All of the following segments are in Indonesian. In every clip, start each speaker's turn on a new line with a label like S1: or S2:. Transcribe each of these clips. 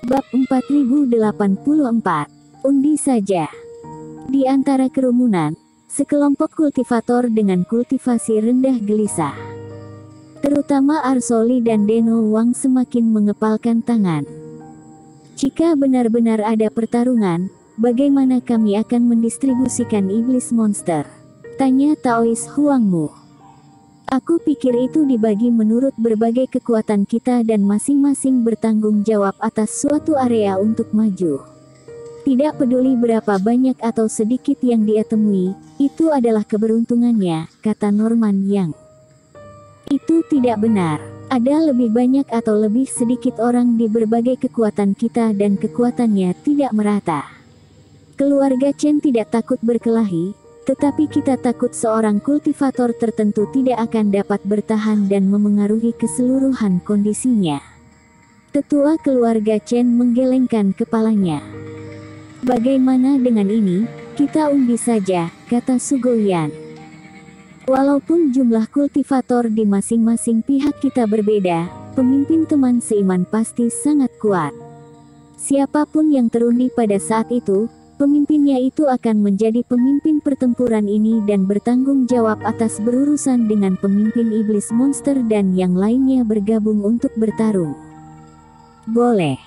S1: Bab 4084. Undi saja. Di antara kerumunan, sekelompok kultivator dengan kultivasi rendah gelisah. Terutama Arsoli dan Deno Wang semakin mengepalkan tangan. Jika benar-benar ada pertarungan, bagaimana kami akan mendistribusikan iblis monster? Tanya Taois Huangmu. Aku pikir itu dibagi menurut berbagai kekuatan kita dan masing-masing bertanggung jawab atas suatu area untuk maju. Tidak peduli berapa banyak atau sedikit yang dia temui, itu adalah keberuntungannya, kata Norman Yang. Itu tidak benar. Ada lebih banyak atau lebih sedikit orang di berbagai kekuatan kita dan kekuatannya tidak merata. Keluarga Chen tidak takut berkelahi, tetapi kita takut seorang kultivator tertentu tidak akan dapat bertahan dan memengaruhi keseluruhan kondisinya. Tetua keluarga Chen menggelengkan kepalanya. Bagaimana dengan ini? Kita undi saja, kata Sugoyan. Walaupun jumlah kultivator di masing-masing pihak kita berbeda, pemimpin teman seiman pasti sangat kuat. Siapapun yang terundi pada saat itu, pemimpinnya itu akan menjadi pemimpin pertempuran ini dan bertanggung jawab atas berurusan dengan pemimpin iblis monster dan yang lainnya bergabung untuk bertarung. Boleh.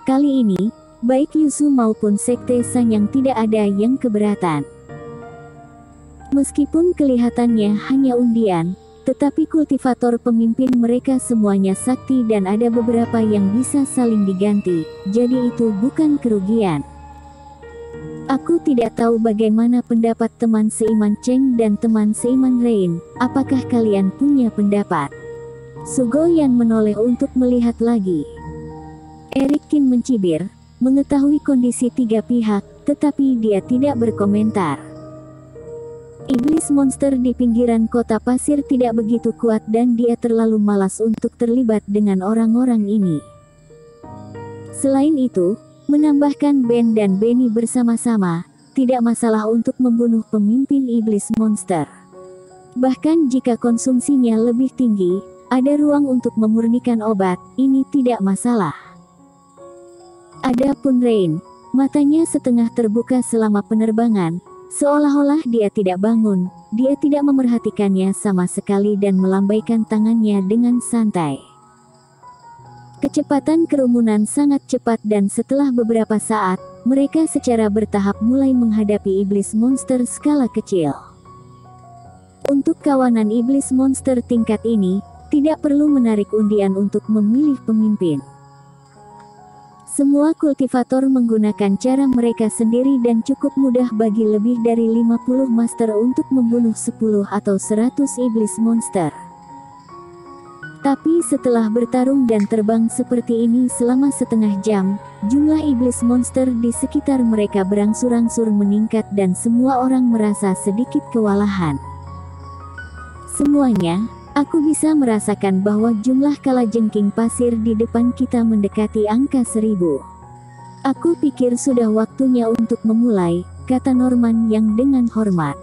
S1: Kali ini, baik Yusu maupun Sekte Sanyang tidak ada yang keberatan. Meskipun kelihatannya hanya undian, tetapi kultivator pemimpin mereka semuanya sakti dan ada beberapa yang bisa saling diganti, jadi itu bukan kerugian. Aku tidak tahu bagaimana pendapat teman seiman Cheng dan teman seiman Rain, apakah kalian punya pendapat? Sugoyan menoleh untuk melihat lagi. Eric Qin mencibir, mengetahui kondisi tiga pihak, tetapi dia tidak berkomentar. Iblis monster di pinggiran kota pasir tidak begitu kuat dan dia terlalu malas untuk terlibat dengan orang-orang ini. Selain itu, menambahkan Ben dan Benny bersama-sama, tidak masalah untuk membunuh pemimpin iblis monster. Bahkan jika konsumsinya lebih tinggi, ada ruang untuk memurnikan obat, ini tidak masalah. Adapun Rain, matanya setengah terbuka selama penerbangan, seolah-olah dia tidak bangun, dia tidak memerhatikannya sama sekali dan melambaikan tangannya dengan santai. Kecepatan kerumunan sangat cepat dan setelah beberapa saat, mereka secara bertahap mulai menghadapi iblis monster skala kecil. Untuk kawanan iblis monster tingkat ini, tidak perlu menarik undian untuk memilih pemimpin. Semua kultivator menggunakan cara mereka sendiri dan cukup mudah bagi lebih dari 50 master untuk membunuh 10 atau 100 iblis monster. Tapi setelah bertarung dan terbang seperti ini selama setengah jam, jumlah iblis monster di sekitar mereka berangsur-angsur meningkat dan semua orang merasa sedikit kewalahan. Semuanya, aku bisa merasakan bahwa jumlah kalajengking pasir di depan kita mendekati angka 1000. Aku pikir sudah waktunya untuk memulai, kata Norman yang dengan hormat.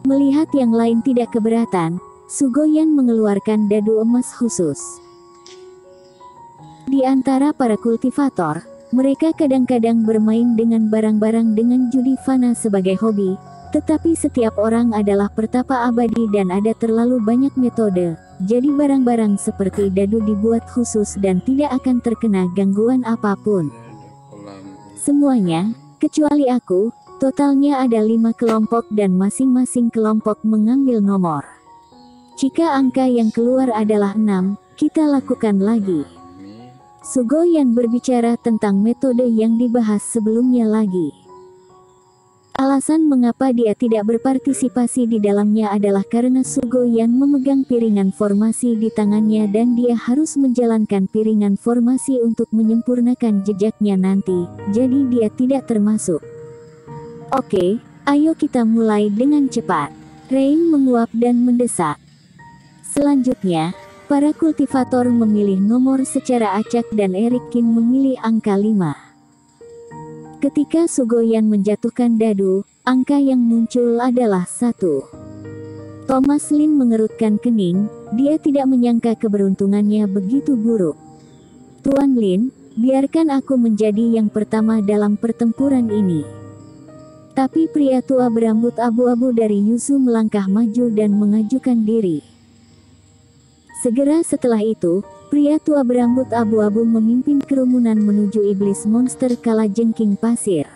S1: Melihat yang lain tidak keberatan, Sugoyan mengeluarkan dadu emas khusus. Di antara para kultivator, mereka kadang-kadang bermain dengan barang-barang dengan judi fana sebagai hobi, tetapi setiap orang adalah pertapa abadi dan ada terlalu banyak metode, jadi barang-barang seperti dadu dibuat khusus dan tidak akan terkena gangguan apapun. Semuanya, kecuali aku, totalnya ada 5 kelompok dan masing-masing kelompok mengambil nomor. Jika angka yang keluar adalah 6, kita lakukan lagi. Sugoyan berbicara tentang metode yang dibahas sebelumnya lagi. Alasan mengapa dia tidak berpartisipasi di dalamnya adalah karena Sugoyan memegang piringan formasi di tangannya dan dia harus menjalankan piringan formasi untuk menyempurnakan jejaknya nanti, jadi dia tidak termasuk. Oke, ayo kita mulai dengan cepat. Rain menguap dan mendesak. Selanjutnya, para kultivator memilih nomor secara acak dan Eric Qin memilih angka 5. Ketika Sugoyan menjatuhkan dadu, angka yang muncul adalah 1. Thomas Lin mengerutkan kening, dia tidak menyangka keberuntungannya begitu buruk. Tuan Lin, biarkan aku menjadi yang pertama dalam pertempuran ini." Tapi pria tua berambut abu-abu dari Yuzu melangkah maju dan mengajukan diri. Segera setelah itu, pria tua berambut abu-abu memimpin kerumunan menuju iblis monster kalajengking pasir.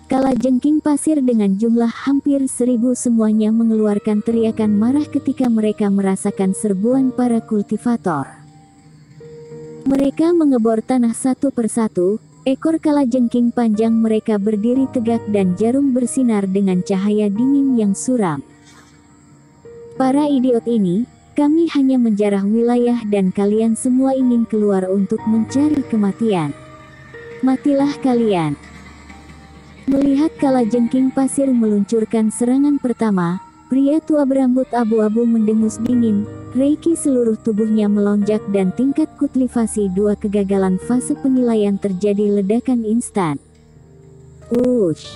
S1: Kalajengking pasir dengan jumlah hampir 1000 semuanya mengeluarkan teriakan marah ketika mereka merasakan serbuan para kultivator. Mereka mengebor tanah satu persatu, ekor kalajengking panjang mereka berdiri tegak dan jarum bersinar dengan cahaya dingin yang suram. "Para idiot ini, kami hanya menjarah wilayah dan kalian semua ingin keluar untuk mencari kematian. Matilah kalian." Melihat kalajengking pasir meluncurkan serangan pertama, pria tua berambut abu-abu mendengus dingin, reiki seluruh tubuhnya melonjak dan tingkat kultivasi 2 kegagalan fase penilaian terjadi ledakan instan. Ush!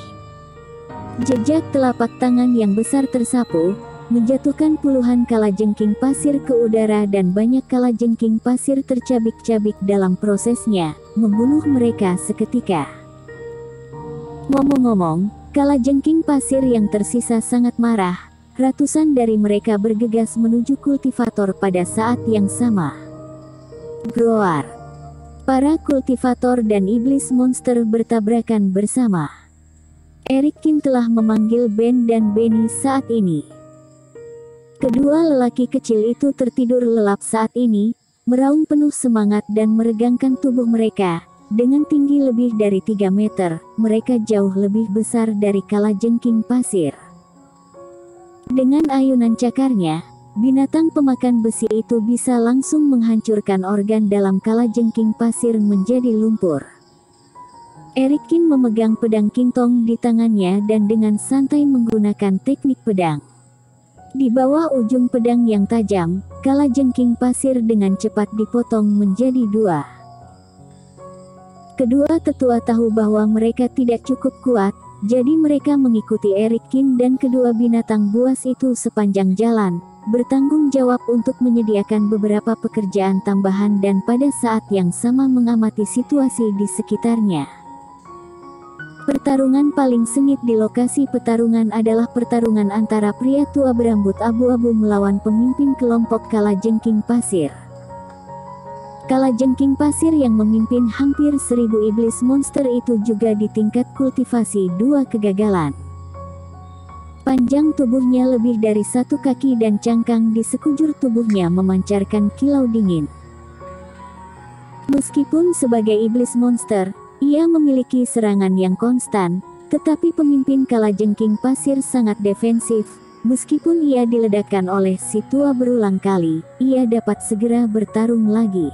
S1: Jejak telapak tangan yang besar tersapu, menjatuhkan puluhan kalajengking pasir ke udara dan banyak kalajengking pasir tercabik-cabik dalam prosesnya, membunuh mereka seketika. Ngomong-ngomong, kalajengking pasir yang tersisa sangat marah. Ratusan dari mereka bergegas menuju kultivator pada saat yang sama. Groar! Para kultivator dan iblis monster bertabrakan bersama. Erikin telah memanggil Ben dan Benny saat ini. Kedua lelaki kecil itu tertidur lelap saat ini, meraung penuh semangat dan meregangkan tubuh mereka. Dengan tinggi lebih dari 3 meter, mereka jauh lebih besar dari kalajengking pasir. Dengan ayunan cakarnya, binatang pemakan besi itu bisa langsung menghancurkan organ dalam kalajengking pasir menjadi lumpur. Erikin memegang pedang kintong di tangannya dan dengan santai menggunakan teknik pedang. Di bawah ujung pedang yang tajam, kalajengking pasir dengan cepat dipotong menjadi 2. Kedua tetua tahu bahwa mereka tidak cukup kuat, jadi mereka mengikuti Erikin dan kedua binatang buas itu sepanjang jalan, bertanggung jawab untuk menyediakan beberapa pekerjaan tambahan dan pada saat yang sama mengamati situasi di sekitarnya. Pertarungan paling sengit di lokasi pertarungan adalah pertarungan antara pria tua berambut abu-abu melawan pemimpin kelompok kalajengking pasir. Kalajengking pasir yang memimpin hampir 1000 iblis monster itu juga di tingkat kultivasi 2 kegagalan. Panjang tubuhnya lebih dari 1 kaki dan cangkang di sekujur tubuhnya memancarkan kilau dingin. Meskipun sebagai iblis monster, ia memiliki serangan yang konstan, tetapi pemimpin kalajengking pasir sangat defensif. Meskipun ia diledakkan oleh si tua berulang kali, ia dapat segera bertarung lagi.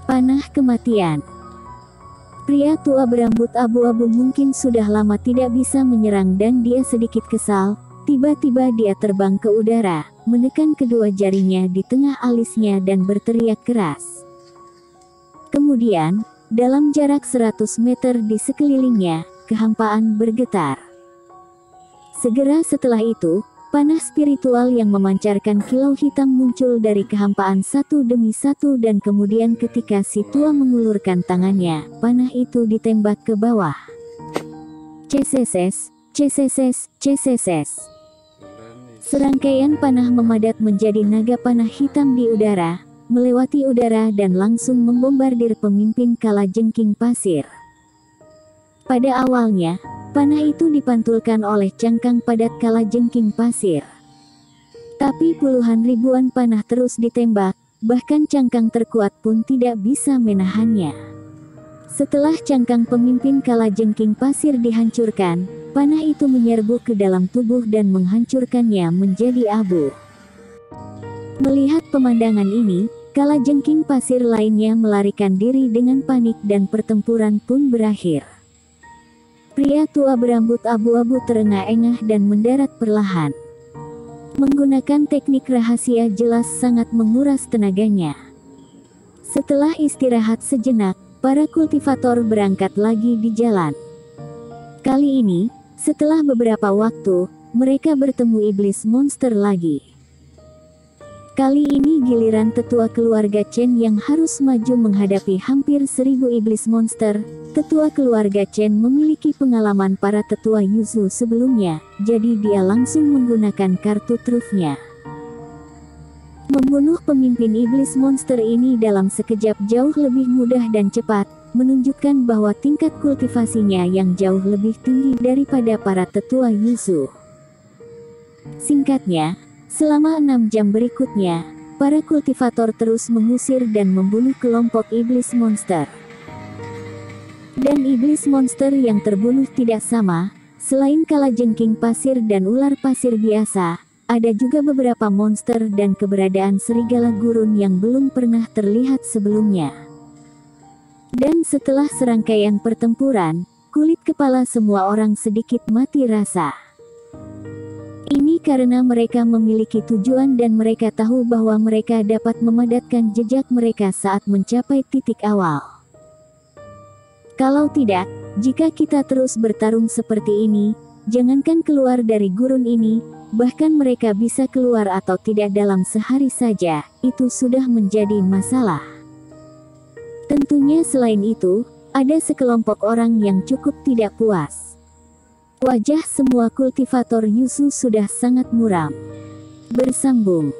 S1: Panah kematian. Pria tua berambut abu-abu mungkin sudah lama tidak bisa menyerang dan dia sedikit kesal. Tiba-tiba dia terbang ke udara, menekan kedua jarinya di tengah alisnya dan berteriak keras. Kemudian, dalam jarak 100 meter di sekelilingnya, kehampaan bergetar. Segera setelah itu, panah spiritual yang memancarkan kilau hitam muncul dari kehampaan satu demi satu dan kemudian ketika si tua mengulurkan tangannya, panah itu ditembak ke bawah. Ceseses, ceseses, ceseses. Serangkaian panah memadat menjadi naga panah hitam di udara, melewati udara dan langsung membombardir pemimpin kalajengking pasir. Pada awalnya, panah itu dipantulkan oleh cangkang padat kalajengking pasir. Tapi puluhan ribuan panah terus ditembak, bahkan cangkang terkuat pun tidak bisa menahannya. Setelah cangkang pemimpin kalajengking pasir dihancurkan, panah itu menyerbu ke dalam tubuh dan menghancurkannya menjadi abu. Melihat pemandangan ini, kalajengking pasir lainnya melarikan diri dengan panik dan pertempuran pun berakhir. Pria tua berambut abu-abu terengah-engah dan mendarat perlahan. Menggunakan teknik rahasia jelas sangat menguras tenaganya. Setelah istirahat sejenak, para kultivator berangkat lagi di jalan. Kali ini, setelah beberapa waktu, mereka bertemu iblis monster lagi. Kali ini giliran tetua keluarga Chen yang harus maju menghadapi hampir 1000 iblis monster. Tetua keluarga Chen memiliki pengalaman para tetua Yuzu sebelumnya, jadi dia langsung menggunakan kartu trufnya. Membunuh pemimpin iblis monster ini dalam sekejap jauh lebih mudah dan cepat, menunjukkan bahwa tingkat kultivasinya yang jauh lebih tinggi daripada para tetua Yuzu. Singkatnya, selama 6 jam berikutnya, para kultivator terus mengusir dan membunuh kelompok iblis monster. Dan iblis monster yang terbunuh tidak sama, selain kalajengking pasir dan ular pasir biasa, ada juga beberapa monster dan keberadaan serigala gurun yang belum pernah terlihat sebelumnya. Dan setelah serangkaian pertempuran, kulit kepala semua orang sedikit mati rasa. Ini karena mereka memiliki tujuan dan mereka tahu bahwa mereka dapat memadatkan jejak mereka saat mencapai titik awal. Kalau tidak, jika kita terus bertarung seperti ini, jangankan keluar dari gurun ini, bahkan mereka bisa keluar atau tidak dalam sehari saja, itu sudah menjadi masalah. Tentunya selain itu, ada sekelompok orang yang cukup tidak puas. Wajah semua kultivator Yuzu sudah sangat muram. Bersambung.